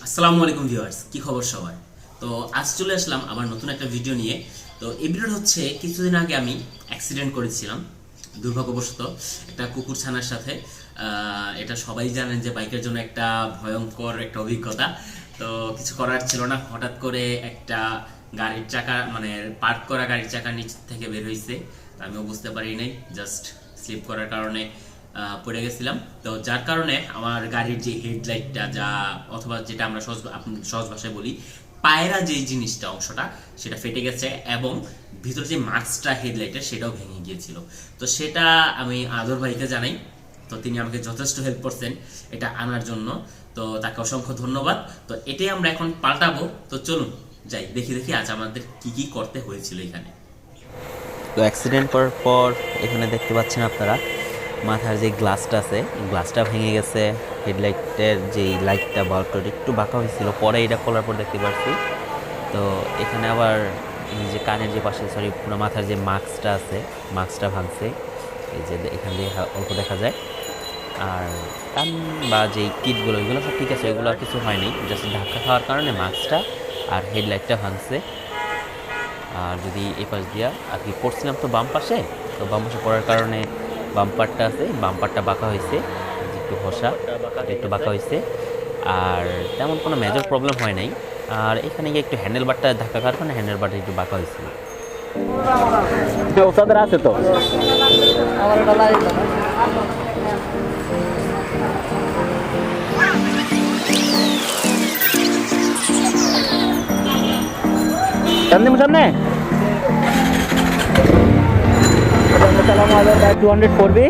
আসসালামু আলাইকুম ভিউয়ার্স, কি খবর সবার? তো আজ চলে আসলাম আমার নতুন একটা ভিডিও নিয়ে। তো এই ভিডিওটা হচ্ছে কিছুদিন আগে আমি অ্যাক্সিডেন্ট করেছিলাম দুর্ভাগ্যবশত একটা কুকুর ছানার সাথে। এটা সবাই জানেন যে বাইকের জন্য একটা ভয়ঙ্কর একটা অভিজ্ঞতা। তো কিছু করার ছিল না, হঠাৎ করে একটা গাড়ির চাকা মানে পার্ক করা গাড়ির চাকার নিচ থেকে বের হয়েছে। আমিও বুঝতে পারি নাই, জাস্ট স্লিপ করার কারণে পড়ে গেছিলাম। তো যার কারণে আমার গাড়ির যে হেডলাইটটা যা অথবা যেটা আমরা সহজ ভাষায় বলি পায়রা যে জিনিসটা অংশটা সেটা ফেটে গেছে এবং ভিতরে যে মাস্কটা হেডলাইটের সেটাও ভেঙে গিয়েছিল। তো সেটা আমি আদর ভাইকে জানাই। তো তিনি আমাকে যথেষ্ট হেল্প করছেন এটা আনার জন্য, তো তাকে অসংখ্য ধন্যবাদ। তো এটাই আমরা এখন পাল্টাবো। তো চলুন যাই, দেখি আজ আমাদের কি কি করতে হয়েছিল এখানে। তো অ্যাক্সিডেন্ট করার পর এখানে দেখতে পাচ্ছেন আপনারা মাথার যে গ্লাসটা আছে গ্লাসটা ভেঙে গেছে। হেডলাইটের যেই লাইটটা বাল্বটা একটু বাঁকা হয়েছিল, পরে এটা খোলার পর দেখতে পাচ্ছি। তো এখানে আবার এই যে কানের যে পাশে পুরো মাথার যে মাস্কটা আছে মাস্কটা ভাঙছে, এই যে এখান দিয়ে অল্প দেখা যায়। আর কান বা যেই কিটগুলো এগুলো সব ঠিক আছে, এগুলো আর কিছু হয়নি, জাস্ট ধাক্কা খাওয়ার কারণে মাস্কটা আর হেডলাইটটা ভাঙছে। আর যদি এই পাশ দিয়া আর কি পড়ছিলাম তো বাম পাশে, তো বাম পাশে পড়ার কারণে বাম্পারটা আছে বাম্পারটা বাঁকা হয়েছে, একটু ঘষা একটু বাঁকা হয়েছে। আর তেমন কোনো মেজর প্রবলেম হয় নাই। আর এখানে গিয়ে একটু হ্যান্ডেল বারটা ধাক্কা খাওয়ার কারণে হ্যান্ডেল বারটা একটু বাঁকা হয়েছিল। ওসাদের আছে তো সামনে 200 পড়বি।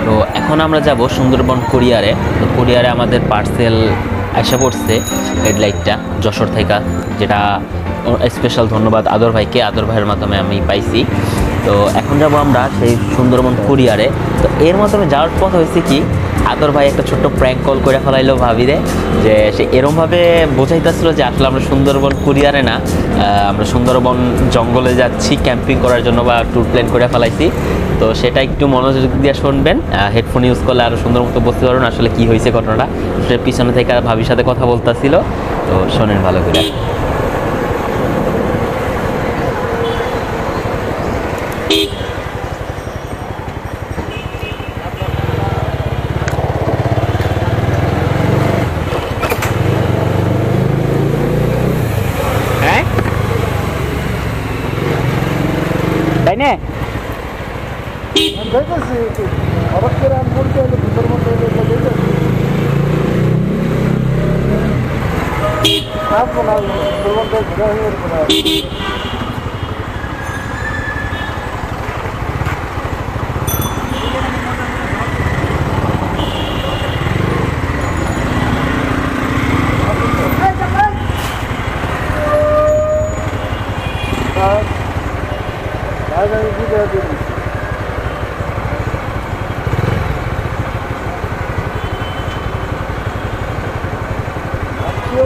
তো এখন আমরা যাব সুন্দরবন কুরিয়ারে। তো কুরিয়ারে আমাদের পার্সেল আসা পড়ছে হেডলাইটটা যশোর থেকে, যেটা স্পেশাল ধন্যবাদ আদর ভাইকে, আদর ভাইয়ের মাধ্যমে আমি পাইছি। তো এখন যাব আমরা সেই সুন্দরবন কুরিয়ারে। তো এর মাধ্যমে যাওয়ার পথ হয়েছে কি, আদর ভাই একটা ছোট্ট প্র্যাঙ্ক কল করে ফেলাইলো ভাবিরে, যে সে এরমভাবে বোঝাইতেছিল যে আসলে আমরা সুন্দরবন কুরিয়ারে না, আমরা সুন্দরবন জঙ্গলে যাচ্ছি ক্যাম্পিং করার জন্য বা ট্যুর প্ল্যান করে ফেলাইছি। তো সেটা একটু মনোযোগ দিয়ে শুনবেন, হেডফোন ইউজ করলে আরও সুন্দর মতো বুঝতে পারবেন আসলে কী হয়েছে ঘটনাটা। সে পিছনে থেকে ভাবির সাথে কথা বলতেছিল, তো শোনেন ভালো করে। তাই না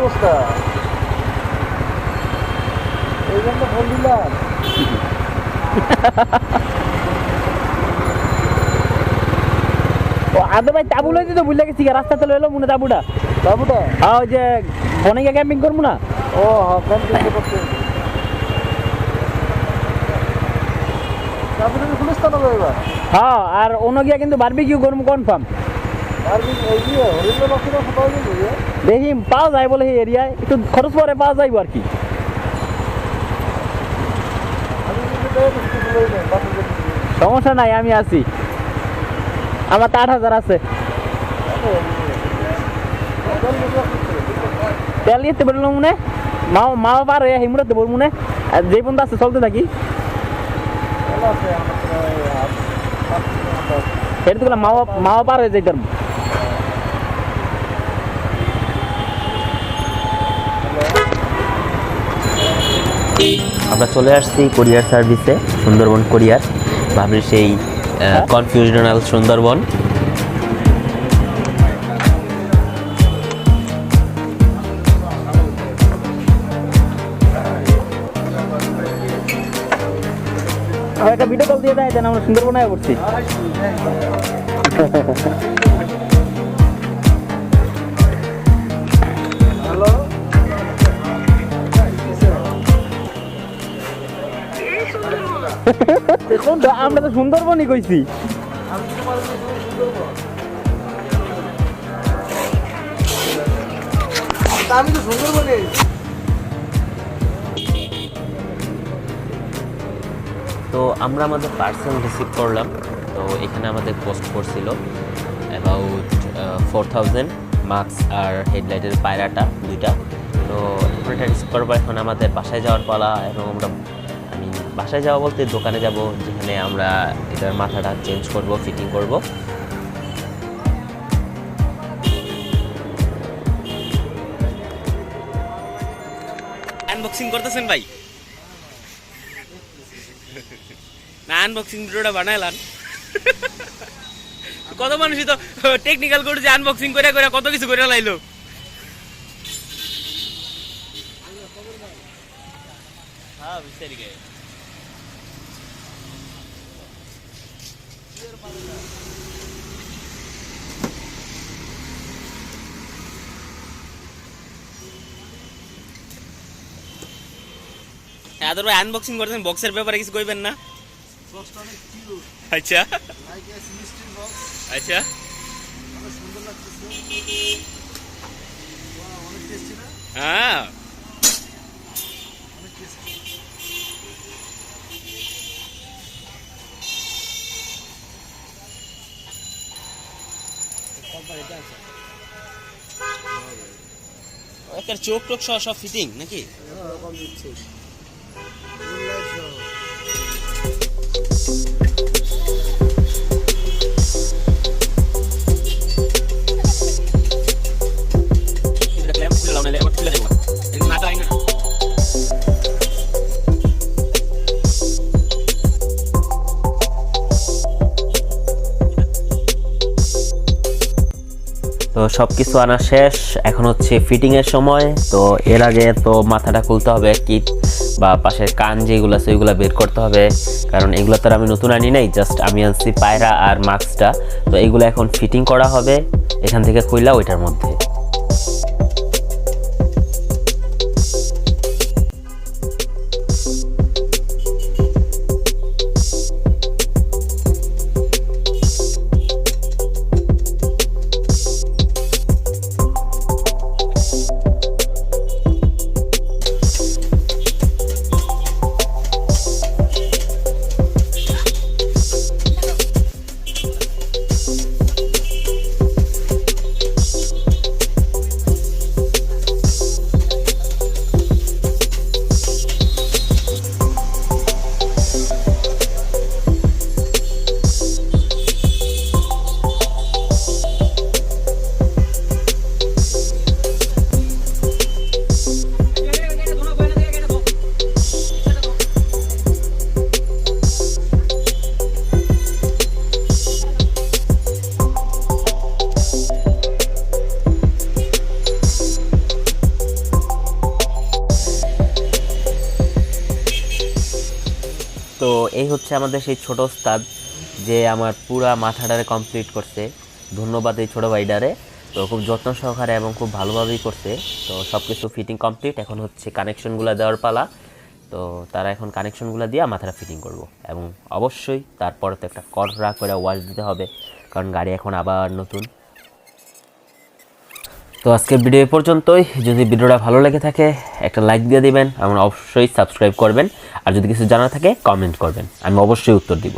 অবস্থা এই জন্য ফোন দিলাম। আদর ভাই তাবু লইতে তো ভুলে গেছি, রাস্তা তো লইলো মনে তাবুটা হ্যাঁ, ওই যে বনে ক্যাম্পিং করবো না। ও হ্যাঁ, ক্যাম্পিং করতে খুলিস্তান হবে এবার। হ্যাঁ, আর অন্য গিয়া কিন্তু বারবিকিউ করবো কনফার্ম। দেখি পাওয়া যায় বলে এই এরিয়ায় একটু খরচ পরে পাওয়া যাইব আর কি। সমস্যা নাই, আমি আছি, আমার তো 8,000 আছে। তেল নিতে পারল মনে মা পার হয়ে হিমড়াতে বল মনে, আর যে পর্যন্ত আছে চলতে থাকি। সেটা তো মা পার হয়ে যাইতাম। আমরা চলে আসছি কুরিয়ার সার্ভিসে, সুন্দরবন কুরিয়ার, ভাবির সেই কনফিউশনাল সুন্দরবন। একটা ভিডিও কল দিয়ে দেয় যেন আমরা সুন্দরবনে করছি। আমরা তো সুন্দরবনই কইছি। আমি তো পারবো না, সুন্দরবন। তা আমি তো সুন্দরবনে। তো আমরা আমাদের পার্সেল রিসিভ করলাম। তো এখানে আমাদের কোস্ট পড়ছিল অ্যাবাউট 4000 মাস্ক আর হেডলাইটের পায়রাটা দুইটা। তো এটা রিসিভ করার পর এখন আমাদের বাসায় যাওয়ার পালা, এবং আমরা বাসায় যাওয়া বলতে দোকানে যাব, যেখানে আমরা এটার মাথাটা চেঞ্জ করব, ফিটিং করব। আনবক্সিং করতেছেন ভাই? না, আনবক্সিং ভিডিওটা বানাইলাম। কত মানুষই তো টেকনিক্যাল করে যে আনবক্সিং করে করে কত কিছু করে লাইলো। হ্যাঁ, বিচারি গে আদর ভাই আনবক্সিং করতেন, বক্সের ব্যাপারে কিছু কইবেন না? বক্সটা অনেক কিউট। আচ্ছা লাইক এ মিস্ট্রি বক্স। আচ্ছা, অনেক সুন্দর লাগতেছে। ওয়াও, অনেক টেস্টি না? হ্যাঁ অনেক টেস্টি। একটা চোখ টোক সহ সব ফিটিং নাকি? এরকম দিচ্ছে। লাইট সহ। তো সব কিছু আনা শেষ, এখন হচ্ছে ফিটিংয়ের সময়। তো এর আগে তো মাথাটা খুলতে হবে, কিট বা পাশের কান যেগুলো আছে ওইগুলো বের করতে হবে, কারণ এগুলো তো আর আমি নতুন আনি নাই, জাস্ট আমি আনছি পায়রা আর মাস্কটা। তো এইগুলো এখন ফিটিং করা হবে এখান থেকে খুইলা ওইটার মধ্যে। তো এই হচ্ছে আমাদের সেই ছোট ওস্তাদ যে আমার পুরা মাথাটারে কমপ্লিট করছে। ধন্যবাদ এই ছোটো ভাইডারে। তো খুব যত্ন সহকারে এবং খুব ভালোভাবেই করছে। তো সব কিছু ফিটিং কমপ্লিট, এখন হচ্ছে কানেকশনগুলো দেওয়ার পালা। তো তারা এখন কানেকশনগুলো দিয়ে মাথাটা ফিটিং করব, এবং অবশ্যই তারপরে তো একটা কড়া করে ওয়াশ দিতে হবে, কারণ গাড়ি এখন আবার নতুন। তো আজকের ভিডিও পর্যন্তই। যদি ভিডিওটা ভালো লেগে থাকে একটা লাইক দিয়ে দিবেন, এবং অবশ্যই সাবস্ক্রাইব করবেন। আর যদি কিছু জানা থাকে কমেন্ট করবেন, আমি অবশ্যই উত্তর দিব।